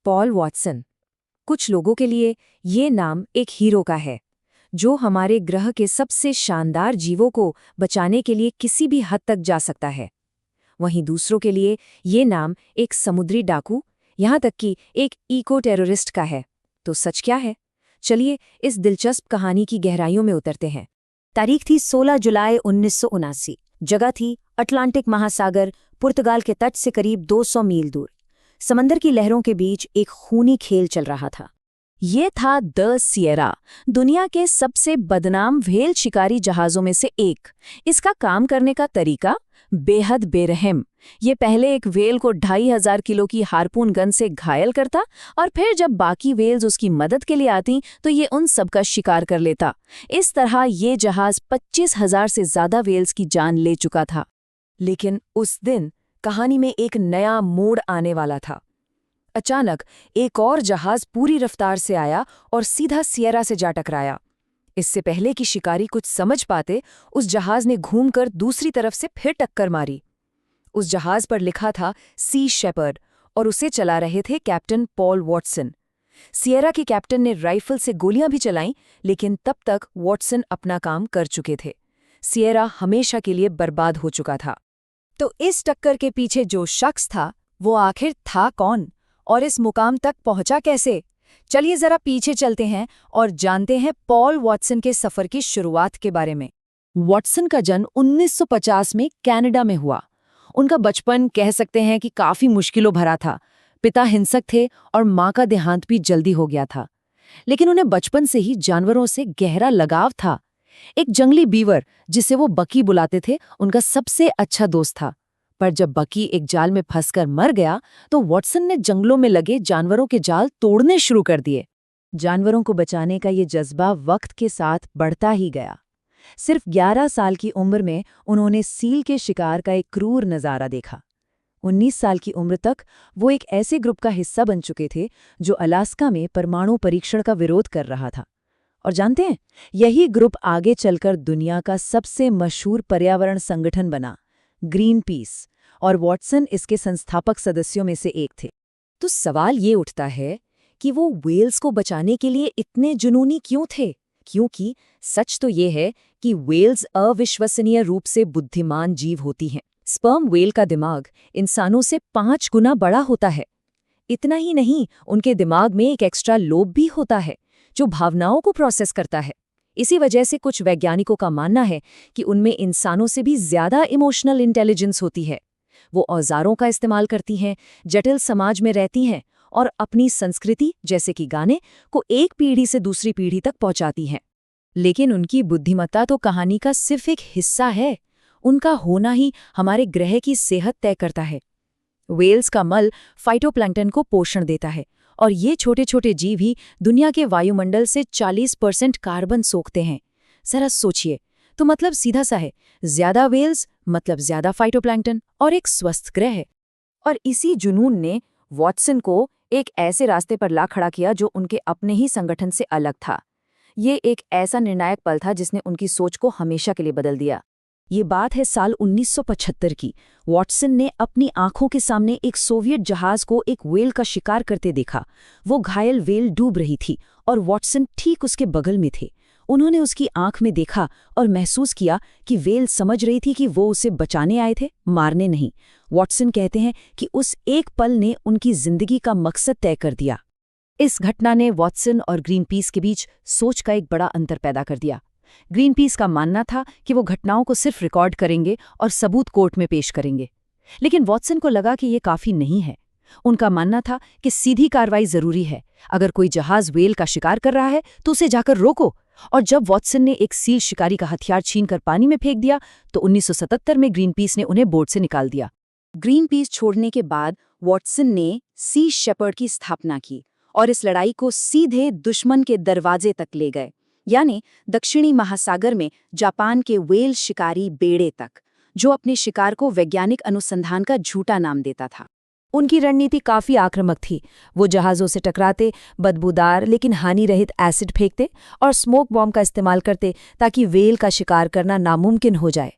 Paul Watson. कुछ लोगों के लिए ये नाम एक हीरो का है, जो हमारे ग्रह के सबसे शानदार जीवों को बचाने के लिए किसी भी हद तक जा सकता है। वहीं दूसरों के लिए ये नाम एक समुद्री डाकू, यहाँ तक कि एक इको टेररिस्ट का है। तो सच क्या है? चलिए इस दिलचस्प कहानी की गहराइयों में उतरते हैं। तारीख थी 16 जुलाई 1979। जगह थी अटलांटिक महासागर, पुर्तगाल के तट से करीब 200 मील दूर। समंदर की लहरों के बीच एक खूनी खेल चल रहा था। ये था द सिएरा, दुनिया के सबसे बदनाम व्हेल शिकारी जहाज़ों में से एक। इसका काम करने का तरीका बेहद बेरहम। ये पहले एक व्हेल को 2500 किलो की हार्पून गन से घायल करता और फिर जब बाकी व्हेल्स उसकी मदद के लिए आती तो ये उन सब का शिकार कर लेता। इस तरह ये जहाज़ 25,000 से ज़्यादा व्हेल्स की जान ले चुका था। लेकिन उस दिन कहानी में एक नया मोड़ आने वाला था। अचानक एक और जहाज पूरी रफ्तार से आया और सीधा सिएरा से जा टकराया। इससे पहले कि शिकारी कुछ समझ पाते, उस जहाज ने घूमकर दूसरी तरफ से फिर टक्कर मारी। उस जहाज पर लिखा था सी शेपर्ड और उसे चला रहे थे कैप्टन पॉल वॉटसन। सिएरा के कैप्टन ने राइफल से गोलियां भी चलाईं, लेकिन तब तक वॉटसन अपना काम कर चुके थे। सिएरा हमेशा के लिए बर्बाद हो चुका था। तो इस टक्कर के पीछे जो शख्स था, वो आखिर था कौन और इस मुकाम तक पहुंचा कैसे? चलिए जरा पीछे चलते हैं और जानते हैं पॉल वॉटसन के सफर की शुरुआत के बारे में। वॉटसन का जन्म 1950 में कनाडा में हुआ। उनका बचपन कह सकते हैं कि काफी मुश्किलों भरा था। पिता हिंसक थे और मां का देहांत भी जल्दी हो गया था। लेकिन उन्हें बचपन से ही जानवरों से गहरा लगाव था। एक जंगली बीवर, जिसे वो बकी बुलाते थे, उनका सबसे अच्छा दोस्त था। पर जब बकी एक जाल में फंसकर मर गया तो वॉटसन ने जंगलों में लगे जानवरों के जाल तोड़ने शुरू कर दिए। जानवरों को बचाने का ये जज्बा वक्त के साथ बढ़ता ही गया। सिर्फ 11 साल की उम्र में उन्होंने सील के शिकार का एक क्रूर नज़ारा देखा। 19 साल की उम्र तक वो एक ऐसे ग्रुप का हिस्सा बन चुके थे जो अलास्का में परमाणु परीक्षण का विरोध कर रहा था। और जानते हैं, यही ग्रुप आगे चलकर दुनिया का सबसे मशहूर पर्यावरण संगठन बना, ग्रीन पीस, और वॉटसन इसके संस्थापक सदस्यों में से एक थे। तो सवाल ये उठता है कि वो व्हेल्स को बचाने के लिए इतने जुनूनी क्यों थे? क्योंकि सच तो ये है कि व्हेल्स अविश्वसनीय रूप से बुद्धिमान जीव होती हैं। स्पर्म व्हेल का दिमाग इंसानों से 5 गुना बड़ा होता है। इतना ही नहीं, उनके दिमाग में एक एक्स्ट्रा लोब भी होता है जो भावनाओं को प्रोसेस करता है। इसी वजह से कुछ वैज्ञानिकों का मानना है कि उनमें इंसानों से भी ज्यादा इमोशनल इंटेलिजेंस होती है। वो औजारों का इस्तेमाल करती हैं, जटिल समाज में रहती हैं और अपनी संस्कृति जैसे कि गाने को एक पीढ़ी से दूसरी पीढ़ी तक पहुंचाती हैं। लेकिन उनकी बुद्धिमत्ता तो कहानी का सिर्फ एक हिस्सा है। उनका होना ही हमारे ग्रह की सेहत तय करता है। व्हेल्स का मल फाइटोप्लैंक्टन को पोषण देता है और ये छोटे छोटे जीव ही दुनिया के वायुमंडल से 40% कार्बन सोखते हैं। जरा सोचिए, तो मतलब सीधा सा है, ज्यादा व्हेल्स मतलब ज्यादा फाइटोप्लैंक्टन और एक स्वस्थ ग्रह। और इसी जुनून ने वॉटसन को एक ऐसे रास्ते पर ला खड़ा किया जो उनके अपने ही संगठन से अलग था। ये एक ऐसा निर्णायक पल था जिसने उनकी सोच को हमेशा के लिए बदल दिया। ये बात है साल 1975 की। वॉटसन ने अपनी आंखों के सामने एक सोवियत जहाज को एक व्हेल का शिकार करते देखा। वो घायल व्हेल डूब रही थी और वॉटसन ठीक उसके बगल में थे। उन्होंने उसकी आंख में देखा और महसूस किया कि व्हेल समझ रही थी कि वो उसे बचाने आए थे, मारने नहीं। वॉटसन कहते हैं कि उस एक पल ने उनकी जिंदगी का मकसद तय कर दिया। इस घटना ने वॉटसन और ग्रीनपीस के बीच सोच का एक बड़ा अंतर पैदा कर दिया। ग्रीनपीस का मानना था कि वो घटनाओं को सिर्फ रिकॉर्ड करेंगे और सबूत कोर्ट में पेश करेंगे। लेकिन वॉटसन को लगा कि ये काफी नहीं है। उनका मानना था कि सीधी कार्रवाई जरूरी है। अगर कोई जहाज व्हेल का शिकार कर रहा है तो उसे जाकर रोको। और जब वॉटसन ने एक सील शिकारी का हथियार छीनकर पानी में फेंक दिया तो 1977 में ग्रीनपीस ने उन्हें बोट से निकाल दिया। ग्रीनपीस छोड़ने के बाद वॉटसन ने सी शेपर्ड की स्थापना की और इस लड़ाई को सीधे दुश्मन के दरवाजे तक ले गए, यानी दक्षिणी महासागर में जापान के व्हेल शिकारी बेड़े तक, जो अपने शिकार को वैज्ञानिक अनुसंधान का झूठा नाम देता था। उनकी रणनीति काफी आक्रामक थी। वो जहाज़ों से टकराते, बदबूदार लेकिन हानि रहित एसिड फेंकते और स्मोक बॉम्ब का इस्तेमाल करते ताकि व्हेल का शिकार करना नामुमकिन हो जाए।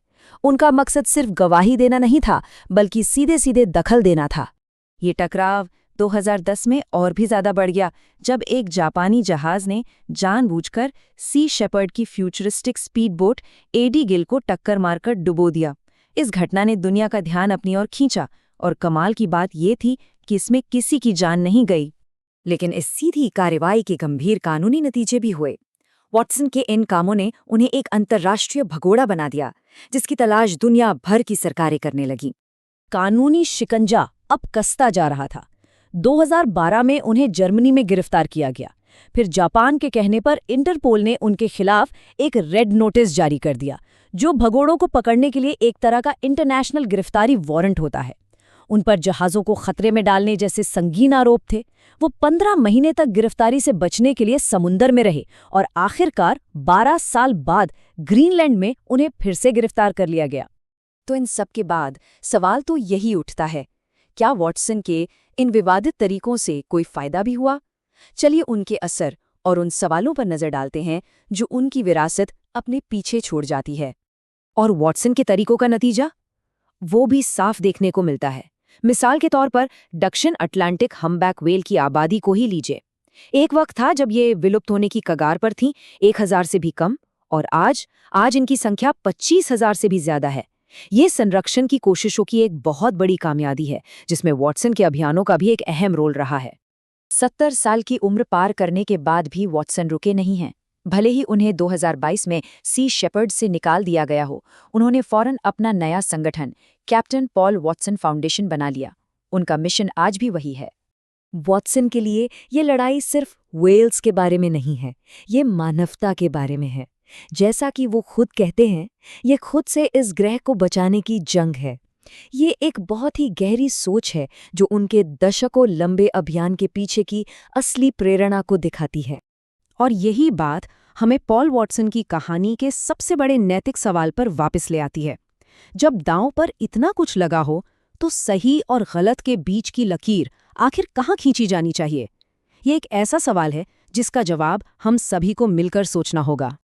उनका मकसद सिर्फ गवाही देना नहीं था, बल्कि सीधे सीधे दखल देना था। ये टकराव 2010 में और भी ज्यादा बढ़ गया जब एक जापानी जहाज ने जानबूझकर सी शेपर्ड की futuristic speed boat Ady Gil को टक्कर मारकर डुबो दिया। इस घटना ने दुनिया का ध्यान अपनी ओर खींचा और कमाल की बात ये थी कि इसमें किसी की जान नहीं गई। लेकिन इस सीधी कार्रवाई के गंभीर कानूनी नतीजे भी हुए। वॉटसन के इन कामों ने उन्हें एक अंतर्राष्ट्रीय भगोड़ा बना दिया, जिसकी तलाश दुनिया भर की सरकारें करने लगीं। कानूनी शिकंजा अब कसता जा रहा था। 2012 में उन्हें जर्मनी में गिरफ्तार किया गया। फिर जापान के कहने पर इंटरपोल ने उनके खिलाफ एक रेड नोटिस जारी कर दिया, जो भगोड़ों को पकड़ने के लिए एक तरह का इंटरनेशनल गिरफ्तारी वारंट होता है। उन पर जहाज़ों को खतरे में डालने जैसे संगीन आरोप थे। वो 15 महीने तक गिरफ्तारी से बचने के लिए समुंदर में रहे और आखिरकार 12 साल बाद ग्रीनलैंड में उन्हें फिर से गिरफ्तार कर लिया गया। तो इन सब के बाद सवाल तो यही उठता है, क्या वॉटसन के इन विवादित तरीकों से कोई फायदा भी हुआ? चलिए उनके असर और उन सवालों पर नजर डालते हैं जो उनकी विरासत अपने पीछे छोड़ जाती है। और वॉटसन के तरीकों का नतीजा? वो भी साफ देखने को मिलता है। मिसाल के तौर पर दक्षिण अटलांटिक हम्बैक व्हेल की आबादी को ही लीजिए। एक वक्त था जब ये विलुप्त होने की कगार पर थी, 1000 से भी कम, और आज इनकी संख्या 25,000 से भी ज्यादा है। ये संरक्षण की कोशिशों की एक बहुत बड़ी कामयाबी है, जिसमें वॉटसन के अभियानों का भी एक अहम रोल रहा है। 70 साल की उम्र पार करने के बाद भी वॉटसन रुके नहीं हैं। भले ही उन्हें 2022 में सी शेपर्ड से निकाल दिया गया हो, उन्होंने फौरन अपना नया संगठन कैप्टन पॉल वॉटसन फाउंडेशन बना लिया। उनका मिशन आज भी वही है। वॉटसन के लिए ये लड़ाई सिर्फ वेल्स के बारे में नहीं है, ये मानवता के बारे में है। जैसा कि वो खुद कहते हैं, ये खुद से इस ग्रह को बचाने की जंग है। ये एक बहुत ही गहरी सोच है जो उनके दशकों लंबे अभियान के पीछे की असली प्रेरणा को दिखाती है। और यही बात हमें पॉल वॉटसन की कहानी के सबसे बड़े नैतिक सवाल पर वापस ले आती है। जब दांव पर इतना कुछ लगा हो, तो सही और गलत के बीच की लकीर आखिर कहाँ खींची जानी चाहिए? ये एक ऐसा सवाल है जिसका जवाब हम सभी को मिलकर सोचना होगा।